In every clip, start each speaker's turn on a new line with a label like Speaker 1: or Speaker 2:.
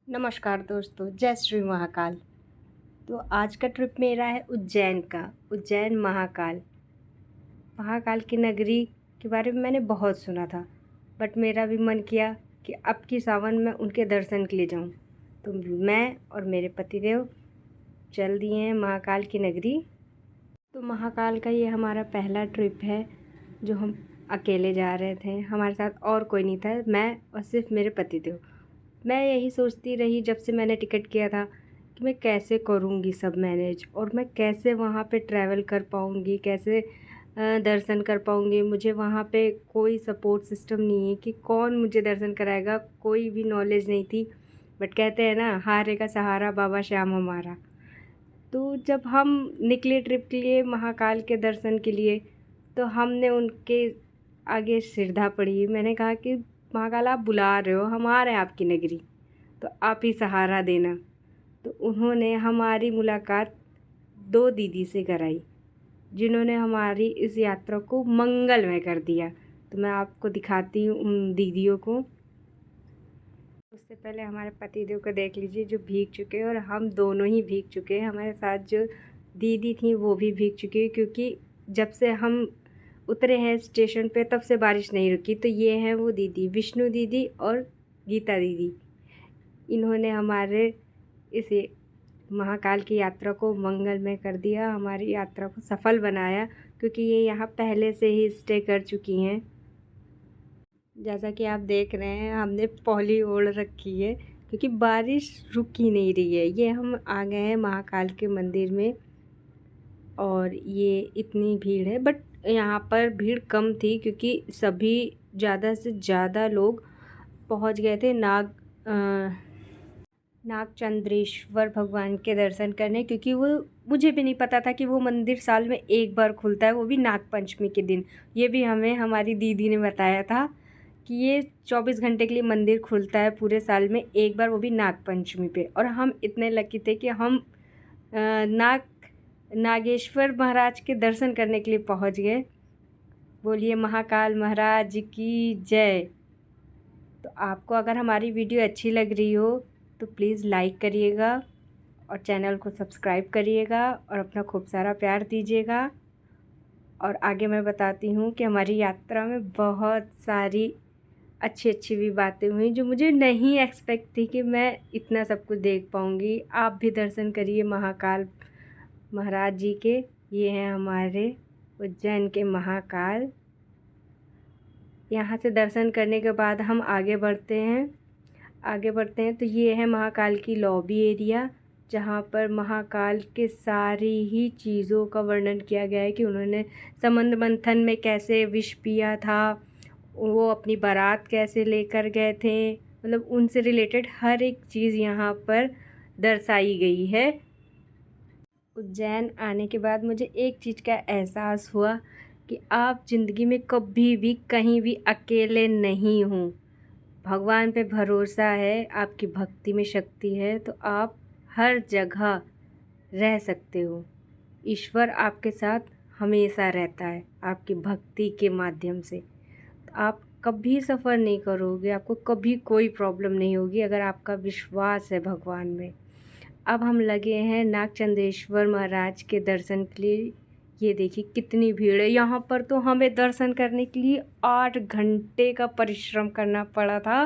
Speaker 1: नमस्कार दोस्तों, जय श्री महाकाल। तो आज का ट्रिप मेरा है उज्जैन का। उज्जैन महाकाल महाकाल की नगरी के बारे में मैंने बहुत सुना था, बट मेरा भी मन किया कि अब की सावन में उनके दर्शन के लिए जाऊं। तो मैं और मेरे पतिदेव चल दिए हैं महाकाल की नगरी। तो महाकाल का ये हमारा पहला ट्रिप है जो हम अकेले जा रहे थे। हमारे साथ और कोई नहीं था, मैं और सिर्फ मेरे पतिदेव। मैं यही सोचती रही जब से मैंने टिकट किया था कि मैं कैसे करूँगी सब मैनेज, और मैं कैसे वहाँ पे ट्रैवल कर पाऊँगी, कैसे दर्शन कर पाऊँगी। मुझे वहाँ पे कोई सपोर्ट सिस्टम नहीं है कि कौन मुझे दर्शन कराएगा, कोई भी नॉलेज नहीं थी। बट कहते हैं ना, हारे का सहारा बाबा श्याम हमारा। तो जब हम निकले ट्रिप के लिए महाकाल के दर्शन के लिए, तो हमने उनके आगे सिरधा पड़ी। मैंने कहा कि महाकाल आप बुला रहे हो, हम आ रहे हैं आपकी नगरी, तो आप ही सहारा देना। तो उन्होंने हमारी मुलाकात दो दीदी से कराई, जिन्होंने हमारी इस यात्रा को मंगलमय कर दिया। तो मैं आपको दिखाती हूँ उन दीदियों को। उससे पहले हमारे पतिदेव को देख लीजिए, जो भीग चुके हैं, और हम दोनों ही भीग चुके हैं। हमारे साथ जो दीदी थी वो भी भीग चुकी है, क्योंकि जब से हम उतरे हैं स्टेशन पे तब से बारिश नहीं रुकी। तो ये हैं वो दीदी, विष्णु दीदी और गीता दीदी। इन्होंने हमारे इस महाकाल की यात्रा को मंगलमय कर दिया, हमारी यात्रा को सफल बनाया, क्योंकि ये यहाँ पहले से ही स्टे कर चुकी हैं। जैसा कि आप देख रहे हैं, हमने पौली ओढ़ रखी है क्योंकि बारिश रुक ही नहीं रही है। ये हम आ गए हैं महाकाल के मंदिर में, और ये इतनी भीड़ है, बट यहाँ पर भीड़ कम थी क्योंकि सभी ज़्यादा से ज़्यादा लोग पहुँच गए थे नागचंद्रेश्वर भगवान के दर्शन करने। क्योंकि वो, मुझे भी नहीं पता था कि वो मंदिर साल में एक बार खुलता है, वो भी नागपंचमी के दिन। ये भी हमें हमारी दीदी ने बताया था कि ये 24 घंटे के लिए मंदिर खुलता है पूरे साल में एक बार, वो भी नागपंचमी पे। और हम इतने लकी थे कि हम नागेश्वर महाराज के दर्शन करने के लिए पहुंच गए। बोलिए महाकाल महाराज की जय। तो आपको अगर हमारी वीडियो अच्छी लग रही हो तो प्लीज़ लाइक करिएगा, और चैनल को सब्सक्राइब करिएगा, और अपना खूब सारा प्यार दीजिएगा। और आगे मैं बताती हूँ कि हमारी यात्रा में बहुत सारी अच्छी अच्छी भी बातें हुई जो मुझे नहीं एक्सपेक्ट थी कि मैं इतना सब कुछ देख पाऊँगी। आप भी दर्शन करिए महाकाल महाराज जी के। ये हैं हमारे उज्जैन के महाकाल। यहाँ से दर्शन करने के बाद हम आगे बढ़ते हैं तो ये है महाकाल की लॉबी एरिया, जहाँ पर महाकाल के सारी ही चीज़ों का वर्णन किया गया है कि उन्होंने समुद्र मंथन में कैसे विष पिया था, वो अपनी बारात कैसे लेकर गए थे, मतलब उनसे रिलेटेड हर एक चीज़ यहाँ पर दर्शाई गई है। उज्जैन आने के बाद मुझे एक चीज़ का एहसास हुआ कि आप ज़िंदगी में कभी भी कहीं भी अकेले नहीं हो। भगवान पे भरोसा है, आपकी भक्ति में शक्ति है, तो आप हर जगह रह सकते हो। ईश्वर आपके साथ हमेशा रहता है आपकी भक्ति के माध्यम से। तो आप कभी सफ़र नहीं करोगे, आपको कभी कोई प्रॉब्लम नहीं होगी अगर आपका विश्वास है भगवान में। अब हम लगे हैं नागचंद्रेश्वर महाराज के दर्शन के लिए। ये देखिए कितनी भीड़ है यहाँ पर। तो हमें दर्शन करने के लिए 8 घंटे का परिश्रम करना पड़ा था।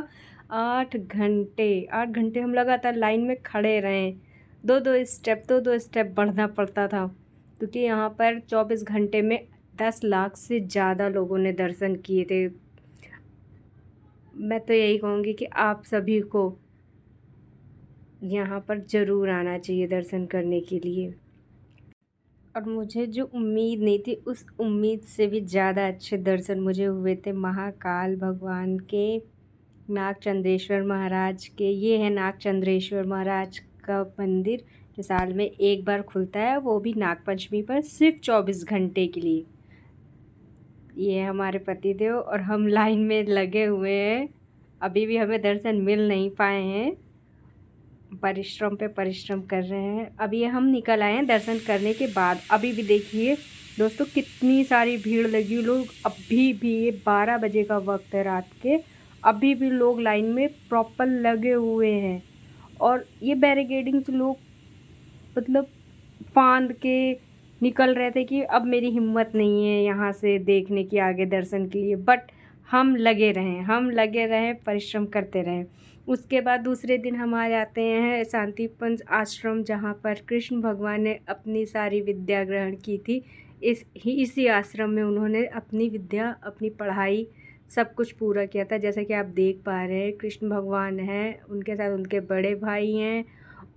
Speaker 1: 8 घंटे हम लगातार लाइन में खड़े रहे। दो दो स्टेप बढ़ना पड़ता था, क्योंकि यहाँ पर 24 घंटे में 10 लाख से ज़्यादा लोगों ने दर्शन किए थे। मैं तो यही कहूँगी कि आप सभी को यहाँ पर ज़रूर आना चाहिए दर्शन करने के लिए। और मुझे जो उम्मीद नहीं थी, उस उम्मीद से भी ज़्यादा अच्छे दर्शन मुझे हुए थे महाकाल भगवान के, नागचंद्रेश्वर महाराज के। ये है नागचंद्रेश्वर महाराज का मंदिर, जो साल में एक बार खुलता है, वो भी नागपंचमी पर सिर्फ 24 घंटे के लिए। ये है हमारे पतिदेव, और हम लाइन में लगे हुए हैं। अभी भी हमें दर्शन मिल नहीं पाए हैं, परिश्रम पे परिश्रम कर रहे हैं। अभी ये हम निकल आए हैं दर्शन करने के बाद। अभी भी देखिए दोस्तों कितनी सारी भीड़ लगी। लोग अभी भी, ये 12 बजे का वक्त है रात के, अभी भी लोग लाइन में प्रॉपर लगे हुए हैं। और ये बैरिकेडिंग से लोग मतलब फांद के निकल रहे थे कि अब मेरी हिम्मत नहीं है यहाँ से देखने की आगे दर्शन के लिए, बट हम लगे रहें, परिश्रम करते रहें। उसके बाद दूसरे दिन हम आ जाते हैं शांतिपंज आश्रम, जहाँ पर कृष्ण भगवान ने अपनी सारी विद्या ग्रहण की थी। इसी आश्रम में उन्होंने अपनी विद्या, अपनी पढ़ाई सब कुछ पूरा किया था। जैसा कि आप देख पा रहे हैं, कृष्ण भगवान हैं, उनके साथ उनके बड़े भाई हैं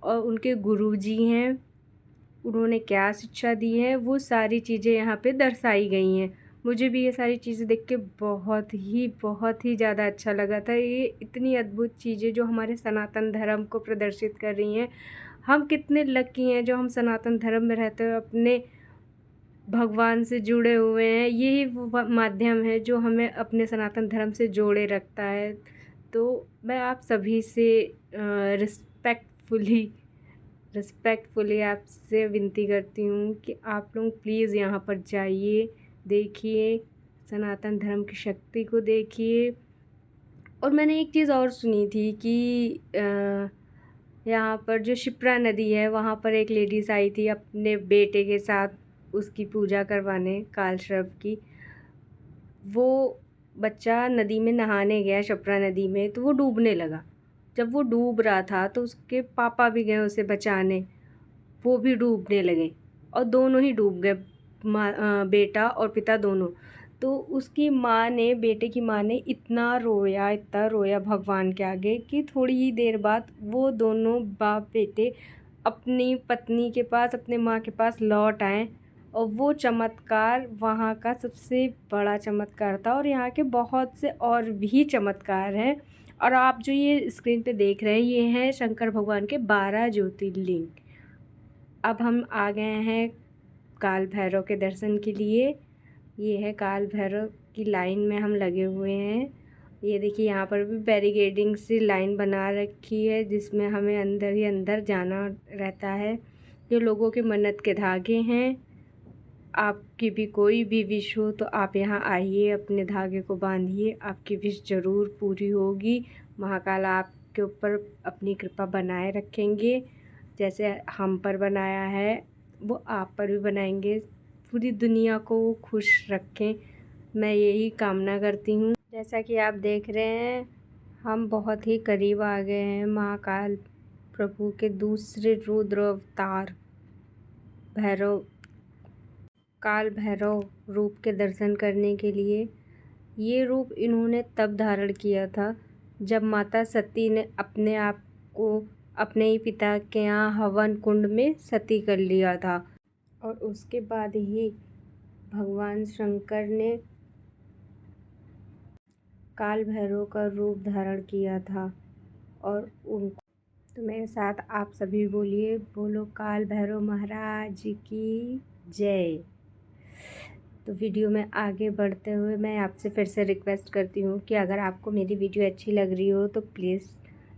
Speaker 1: और उनके गुरुजी हैं। उन्होंने क्या शिक्षा दी है वो सारी चीज़ें यहाँ पे दर्शाई गई हैं। मुझे भी ये सारी चीज़ें देख के बहुत ही ज़्यादा अच्छा लगा था। ये इतनी अद्भुत चीज़ें जो हमारे सनातन धर्म को प्रदर्शित कर रही हैं। हम कितने लकी हैं जो हम सनातन धर्म में रहते हुए अपने भगवान से जुड़े हुए हैं। यही वो माध्यम है जो हमें अपने सनातन धर्म से जोड़े रखता है। तो मैं आप सभी से रिस्पेक्टफुली आपसे विनती करती हूँ कि आप लोग प्लीज़ यहाँ पर जाइए, देखिए, सनातन धर्म की शक्ति को देखिए। और मैंने एक चीज़ और सुनी थी कि यहाँ पर जो शिप्रा नदी है, वहाँ पर एक लेडीज़ आई थी अपने बेटे के साथ उसकी पूजा करवाने, कालसर्प की। वो बच्चा नदी में नहाने गया, शिप्रा नदी में, तो वो डूबने लगा। जब वो डूब रहा था तो उसके पापा भी गए उसे बचाने, वो भी डूबने लगे और दोनों ही डूब गए, बेटा और पिता दोनों। तो उसकी माँ ने, बेटे की माँ ने इतना रोया भगवान के आगे कि थोड़ी ही देर बाद वो दोनों बाप बेटे अपनी पत्नी के पास, अपने माँ के पास लौट आए। और वो चमत्कार वहाँ का सबसे बड़ा चमत्कार था। और यहाँ के बहुत से और भी चमत्कार हैं। और आप जो ये स्क्रीन पे देख रहे हैं, ये हैं शंकर भगवान के 12 ज्योतिर्लिंग। अब हम आ गए हैं काल भैरव के दर्शन के लिए। ये है काल भैरव की लाइन में हम लगे हुए हैं। ये देखिए, यहाँ पर भी बैरिकेडिंग से लाइन बना रखी है जिसमें हमें अंदर ही अंदर जाना रहता है। जो लोगों के मन्नत के धागे हैं, आपकी भी कोई भी विश हो तो आप यहाँ आइए, अपने धागे को बांधिए, आपकी विश ज़रूर पूरी होगी। महाकाल आपके ऊपर अपनी कृपा बनाए रखेंगे। जैसे हम पर बनाया है वो आप पर भी बनाएंगे। पूरी दुनिया को वो खुश रखें, मैं यही कामना करती हूँ। जैसा कि आप देख रहे हैं, हम बहुत ही करीब आ गए हैं महाकाल प्रभु के दूसरे रुद्र अवतार काल भैरव रूप के दर्शन करने के लिए। ये रूप इन्होंने तब धारण किया था जब माता सती ने अपने आप को अपने ही पिता के यहाँ हवन कुंड में सती कर लिया था। और उसके बाद ही भगवान शंकर ने काल भैरव का रूप धारण किया था। और उनको तो मेरे साथ आप सभी बोलिए, बोलो काल भैरव महाराज की जय। तो वीडियो में आगे बढ़ते हुए मैं आपसे फिर से रिक्वेस्ट करती हूँ कि अगर आपको मेरी वीडियो अच्छी लग रही हो तो प्लीज़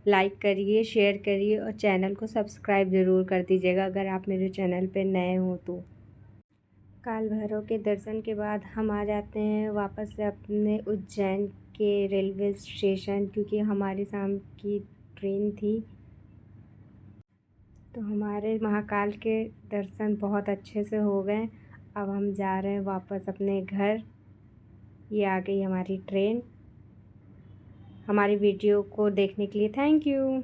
Speaker 1: लाइक करिए, शेयर करिए और चैनल को सब्सक्राइब ज़रूर कर दीजिएगा अगर आप मेरे चैनल पे नए हो तो। काल भैरव के दर्शन के बाद हम आ जाते हैं वापस से अपने उज्जैन के रेलवे स्टेशन, क्योंकि हमारी शाम की ट्रेन थी। तो हमारे महाकाल के दर्शन बहुत अच्छे से हो गए। अब हम जा रहे हैं वापस अपने घर। ये आ गई हमारी ट्रेन। हमारी वीडियो को देखने के लिए थैंक यू।